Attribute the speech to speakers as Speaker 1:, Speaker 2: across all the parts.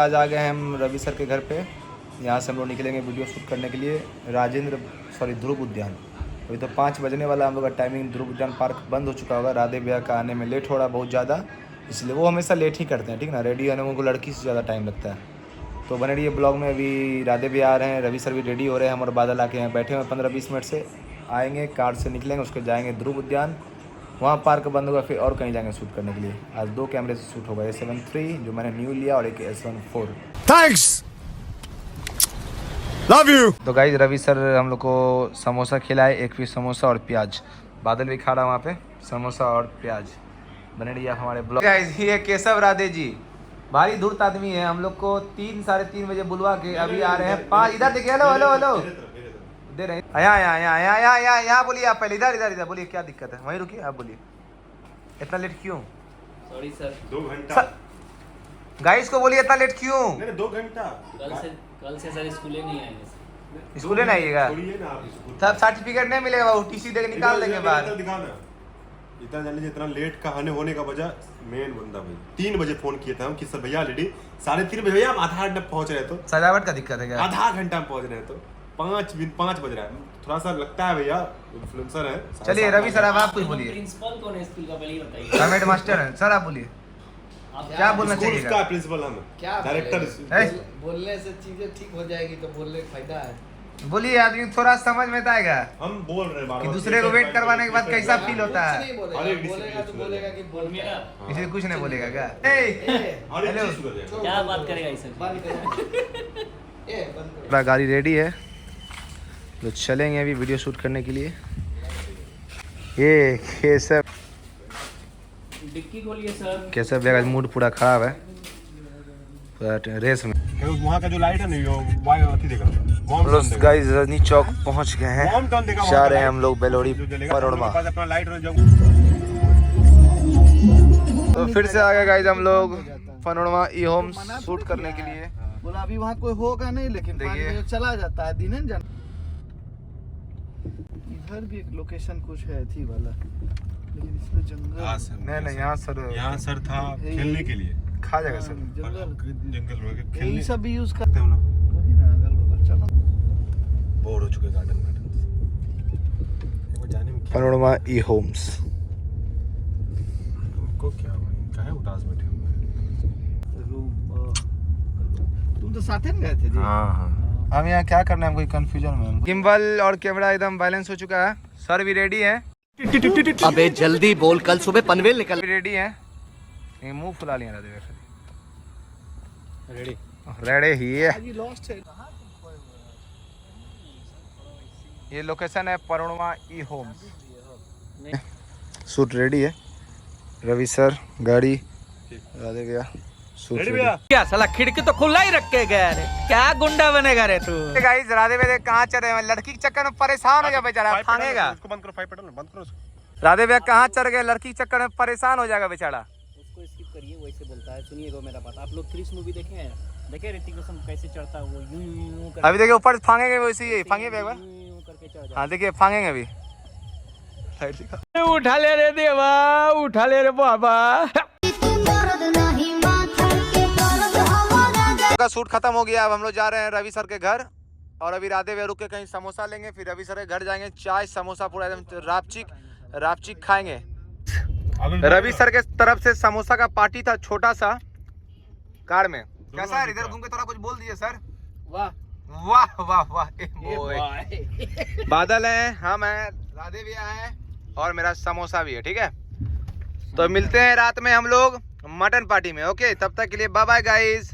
Speaker 1: आज आ गए हैं हम रवि सर के घर पे। यहाँ से हम लोग निकलेंगे वीडियो शूट करने के लिए ध्रुव उद्यान। अभी तो 5 बजने वाला हम लोग का टाइमिंग। ध्रुव उद्यान पार्क बंद हो चुका होगा। राधे भैया का आने में लेट हो रहा बहुत ज़्यादा, इसलिए वो हमेशा लेट ही करते हैं, ठीक ना। रेडी होने में उनको लड़की से ज़्यादा टाइम लगता है। तो बने रहिए ब्लॉग में। अभी राधे भैया आ रहे हैं, रवि सर भी रेडी हो रहे हैं। हम और बादल आके यहाँ बैठे हुए 15-20 मिनट से। आएंगे, कार से निकलेंगे, उसके जाएंगे ध्रुव उद्यान, वहाँ पार्क बंद होगा, फिर और कहीं जाएंगे शूट करने के लिए। आज 2 कैमरे से शूट होगा, A7 III जो मैंने न्यू लिया और एक S1 4।
Speaker 2: Thanks, love you.
Speaker 1: तो गाइस रवि सर हम लोग को समोसा खिलाए, 1 पीस समोसा और प्याज। बादल भी खा रहा है वहाँ पे समोसा और प्याज। बने रहिए आप हमारे ब्लॉग। गाइस ये केशव राधे जी भारी धूर्त आदमी है। हम लोग को 3-3:30 बजे बुलवा के अभी आ रहे हैं 5। इधर देखिए, हेलो हेलो हेलो दे रहे हैं। यहाँ बोलिए आप पहले। इधर बोलिए, क्या दिक्कत है? वहीं रुकिए, आप बोलिए। इतना लेट क्यों?
Speaker 3: सॉरी सर,
Speaker 2: 2 घंटा।
Speaker 1: गाइस को बोलिए इतना लेट क्यों?
Speaker 2: 2 घंटा।
Speaker 3: कल से सर स्कूले नहीं आएंगे।
Speaker 1: स्कूल नहीं आइएगा तब सर्टिफिकेट नहीं मिलेगा, वो टीसी दे के निकाल देंगे बाहर।
Speaker 2: इतना जान लीजिए, इतना लेट का होने का वजह मेन बंदा भाई 3 बजे फोन किए थे हम कि सर भैया रेडी 3:30 बजे भैया, हम आधा घंटा पहुंच रहे। तो
Speaker 1: सजावट का दिक्कत है क्या?
Speaker 2: आधा घंटा में पहुंच रहे। तो 5 बज रहा है, थोड़ा सा लगता है भैया इन्फ्लुएंसर है।
Speaker 1: चलिए रवि सर अब आप कुछ बोलिए।
Speaker 3: प्रिंसिपल कौन है स्कूल का, पहले ही बताइए।
Speaker 1: हेड मास्टर है सर, आप बोलिए क्या बोलना चाहिए?
Speaker 2: उसका प्रिंसिपल हम
Speaker 4: क्या
Speaker 2: डायरेक्टर।
Speaker 4: बोलने से चीजें ठीक हो जाएगी, तो बोलने का फायदा है।
Speaker 1: बोलिए, आदमी थोड़ा समझ में तो आएगा
Speaker 2: हम बोल रहे हैं
Speaker 1: कि दूसरे को वेट करवाने के बाद कैसा फील होता है।
Speaker 4: नहीं बोलेगा तो बोलेगा कि बोल मेरा
Speaker 1: किसी कुछ नहीं बोलेगा क्या?
Speaker 3: क्या बात करेगा इस
Speaker 4: बंद करो।
Speaker 1: गाड़ी रेडी है, तो चलेंगे अभी वीडियो शूट करने के लिए। ये सब
Speaker 3: डिक्की खोलिए सर।
Speaker 1: कैसा भैया मूड पूरा खराब है, पूरा रेस में।
Speaker 2: वहाँ का जो लाइट है ना, वाई अथी देगा।
Speaker 1: गाइस रजनी चौक पहुंच गए हैं, जा रहे हैं हम लोग बेलोड़ी परोड़मा। तो फिर से आ गए गाइस हम लोग पनोरमा ई होम्स शूट करने के लिए।
Speaker 4: बोला अभी वहाँ कोई होगा नहीं, लेकिन
Speaker 1: देखिए
Speaker 4: चला जाता है दिन जान। इधर भी एक लोकेशन कुछ है थी वाला, लेकिन इसमें जंगल
Speaker 1: नहीं यहाँ सर
Speaker 2: था खेलने के लिए,
Speaker 1: खा जाएगा सर।
Speaker 2: जंगल
Speaker 4: यही सब भी यूज करते हैं हम लोग। वही ना, अगल बगल चलो।
Speaker 2: बोर हो चुके गार्डन में जाने में।
Speaker 1: पनोरमा ई होम्स
Speaker 2: को क्या काहे उदास बैठे हुए?
Speaker 4: तुम तो साथ में गए थे जी।
Speaker 1: हाँ हम यहाँ क्या करना है, कोई कंफ्यूजन में। गिम्बल और कैमरा एकदम बैलेंस हो चुका है। सर भी रेडी है।
Speaker 5: अबे जल्दी बोल, कल सुबह पनवेल निकल।
Speaker 1: रेडी है, मुंह फुला लिया राधे। रेडी ही है।
Speaker 4: ये लॉस्ट है।
Speaker 1: ये लोकेशन है पनोरमा ई होम्स। शूट रेडी है। रवि सर गाड़ी, राधे भैया शूट रेडी।
Speaker 5: क्या साला खिड़की तो खुला ही रख के गया रे, क्या गुंडा बनेगा रे तू?
Speaker 1: गाइस राधे भैया कहाँ चल रहे हैं? लड़की के चक्कर में परेशान हो गया बेचारा, भागेगा।
Speaker 2: उसको बंद करो, 5 पेडल बंद करो उसको।
Speaker 1: राधे भैया कहाँ चढ़ गए? लड़की के चक्कर में परेशान हो जाएगा बेचारा।
Speaker 3: उसको स्किप करिए, वैसे बोलता है। सुनिएगा मेरा बात। आप लोग क्रिश मूवी देखे हैं? देखे ऋतिक रोशन कैसे चढ़ता है वो, यूं करके।
Speaker 1: अभी देखिए ऊपर फांगेंगे वैसे ही, फांगे एक बार।
Speaker 3: यूं करके चढ़ जाता है।
Speaker 1: हाँ देखिए फांगेंगे अभी।
Speaker 5: उठा ले रे देवा, उठा ले रे बाबा।
Speaker 1: का शूट खत्म हो गया। अब हम लोग जा रहे हैं रवि सर के घर, और अभी राधे भैया रुक के कहीं समोसा लेंगे, फिर रवि सर के घर जाएंगे। चाय समोसा पूरा एकदम रापचिक खाएंगे। रवि सर के तरफ से समोसा का पार्टी था, छोटा सा कार में। कैसा है? इधर घूम के थोड़ा कुछ बोल दीजिए सर।
Speaker 4: वाह
Speaker 1: वाह वाह वाह। बादल है, हम हैं, राधे भैया हैं, और मेरा समोसा भी है। ठीक है, तो मिलते हैं रात में हम लोग मटन पार्टी में। ओके, तब तक के लिए बाय बाय गाइस।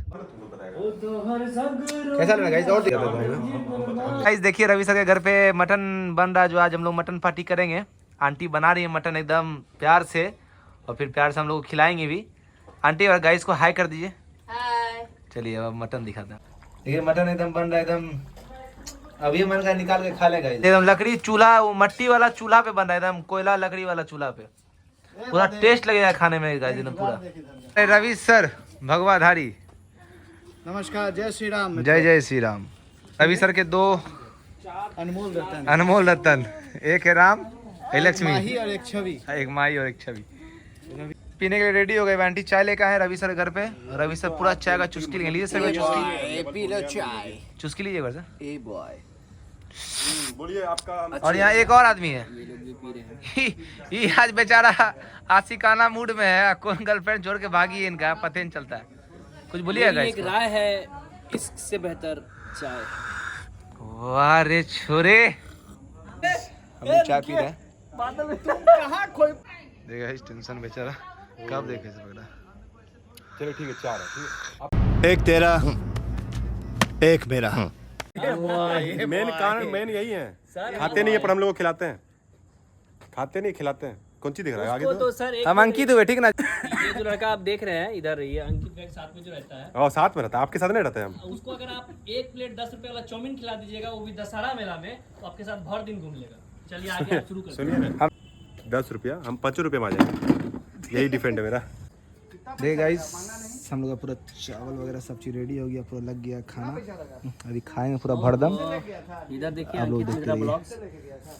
Speaker 1: कैसा लगा गाइस? और गाइस देखिए रवि सर के घर पे मटन बन रहा है, जो आज हम लोग मटन पार्टी करेंगे। आंटी बना रही है मटन एकदम प्यार से, और फिर प्यार से हम लोग खिलाएंगे भी। आंटी और गाइस को हाय कर दीजिए। हाय। चलिए अब मटन दिखाते हैं। देखिए मटन एकदम बन रहा है, एकदम अभी मन का निकाल के खा लेगा। एकदम लकड़ी चूल्हा, वो मट्टी वाला चूल्हा पे बन रहा है, एकदम कोयला लकड़ी वाला चूल्हा पे। पूरा टेस्ट लगेगा खाने में गाइस एकदम पूरा। रवि सर भगवाधारी,
Speaker 4: नमस्कार, जय श्री राम।
Speaker 1: जय श्री राम। रवि सर के 2 अनमोल रतन, एक है राम, एक लक्ष्मी,
Speaker 4: और एक छवि।
Speaker 1: एक माही और एक छवि। पीने के लिए रेडी हो गए। आंटी चाय लेकर आए रवि सर घर पे। रवि सर पूरा चाय का चुस्की लेंगे। लीजिए सर चुस्की,
Speaker 4: पी लो चाय
Speaker 1: चुस्की लीजिए घर से।
Speaker 4: A boy.
Speaker 2: बोलिए आपका।
Speaker 1: और यहाँ एक और आदमी है,
Speaker 3: ये लोग भी पी रहे हैं।
Speaker 1: ये आज बेचारा आशिकाना मूड में है। कौन गर्लफ्रेंड छोड़ के भागी है इनका पता नहीं चलता है। कुछ बोलिएगा
Speaker 3: मेरी एक
Speaker 1: इसको।
Speaker 3: राय है, इससे बेहतर चाय।
Speaker 1: वाह रे छोरे, हम लोग चाय पी रहे हैं। देखा इस टेंशन बेचारा कब देखे से पकड़ा।
Speaker 2: चलो ठीक है, 4 है, ठीक है।
Speaker 6: एक तेरा एक मेरा।
Speaker 2: मेन कारण मेन यही है, खाते नहीं है पर हम लोग को खिलाते हैं। खाते नहीं खिलाते हैं। कौन सी दिख रहा है आगे
Speaker 3: तो सर एक
Speaker 1: हम अंकित हुए ठीक ना।
Speaker 3: ये जो लड़का आप देख रहे हैं इधर, ये अंकित के साथ में जो रहता है,
Speaker 2: और साथ में रहता है, आपके साथ नहीं रहते हैं हम।
Speaker 3: उसको अगर आप एक प्लेट 10 रुपए वाला चाउमीन खिला दीजिएगा, वो भी दशहरा मेला में, तो आपके साथ भर दिन घूम लेगा। चलिए आगे आप शुरू करिए।
Speaker 2: सुनिए ना, 10 रुपया हम 5 रुपये में आ जाएंगे। यही डिफेंड है मेरा।
Speaker 1: देख गाइस, हम लोग का पूरा चावल वगैरह सब चीज रेडी हो गया, पूरा लग गया खाना। अभी खाएंगे पूरा भरदम।
Speaker 3: इधर देखिए
Speaker 1: आप लोग
Speaker 3: अंकित मिश्रा
Speaker 1: देखते
Speaker 3: ब्लॉग्स।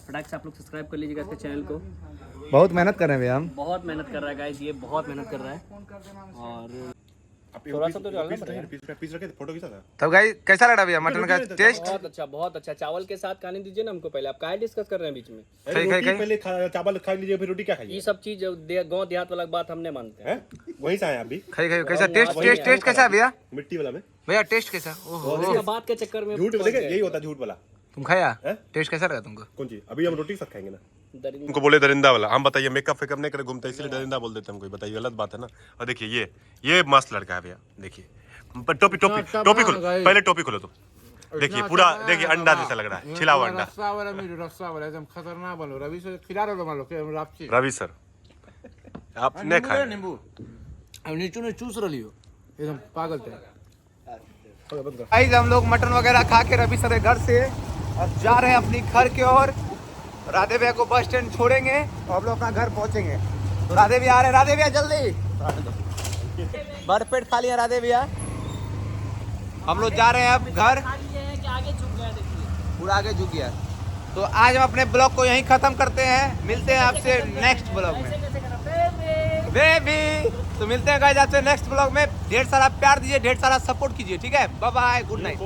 Speaker 3: फटाक से आप लोग सब्सक्राइब कर लीजिएगा इसके चैनल को।
Speaker 1: बहुत मेहनत कर रहे हैं भैया हम।
Speaker 3: बहुत मेहनत कर रहा है गाइस, ये बहुत मेहनत कर रहा है। और थोड़ा सा तो डालना पड़ेगा।
Speaker 2: पीस रखे थे, फोटो खींचा था।
Speaker 1: तब गाइस कैसा लगा भैया मटन का टेस्ट?
Speaker 3: बहुत अच्छा, बहुत अच्छा। चावल के साथ खाने दीजिए ना हमको। पहले आप काहे डिस्कस कर रहे हैं बीच में?
Speaker 1: खाई,
Speaker 2: रोटी
Speaker 1: खाई।
Speaker 2: पहले चावल खा लीजिए, फिर रोटी क्या खाइए?
Speaker 3: ये सब चीज गांव देहात वाला बात हम नहीं मानते हैं।
Speaker 2: वहीं से आए आप भी,
Speaker 1: खाई खाई कैसा टेस्ट टेस्ट टेस्ट कैसा है भैया?
Speaker 2: मिट्टी वाला में।
Speaker 1: भैया टेस्ट कैसा? ओहो
Speaker 3: इसका बात के चक्कर में
Speaker 2: झूठ देखे, यही होता है झूठ वाला।
Speaker 1: तुम खाया?
Speaker 2: हैं?
Speaker 1: टेस्ट कैसा लगा तुमको?
Speaker 2: कौन चीज? अभी हम रोटी के साथ खाएंगे ना।
Speaker 3: दरिंदा।
Speaker 2: उनको बोले दरिंदा वाला, हम बताइए मेकअप फेकअप नहीं करे घूमते, इसलिए दरिंदा बोल देते हम। कोई बताइए, गलत बात है ना। और देखिए ये मस्त लड़का है भैया। देखिए टोपी टोपी टोपी खोलो, पहले टोपी खोलो तुम। देखिए पूरा, देखिए अंडा जैसा लग रहा है, छिला हुआ अंडा।
Speaker 7: रस्सा वाला एकदम खतरनाक बनो। रवि सर खिला रहे मान लो के लापसी
Speaker 2: रवि सर आपने खाया?
Speaker 7: नींबू अब नीचू ने चूस रही हो एकदम पागल थे।
Speaker 1: गाइस हम लोग मटन वगैरह खा के रवि सर के घर से अब जा रहे हैं अपनी घर की ओर। राधे भैया को बस स्टैंड छोड़ेंगे और हम लोग अपना घर पहुंचेंगे। तो राधे भैया आ रहे हैं। राधे भैया जल्दी भरपेट खा लिया राधे भैया। हम लोग जा रहे हैं अब घर। पूरा आगे झुक गया। तो आज हम अपने ब्लॉग को यहीं खत्म करते हैं। मिलते हैं आपसे नेक्स्ट ब्लॉग में। बेबी तो मिलते हैं गाइस आपसे नेक्स्ट ब्लॉग में। ढेर सारा प्यार दीजिए, ढेर सारा सपोर्ट कीजिए, ठीक है? Bye bye, good night.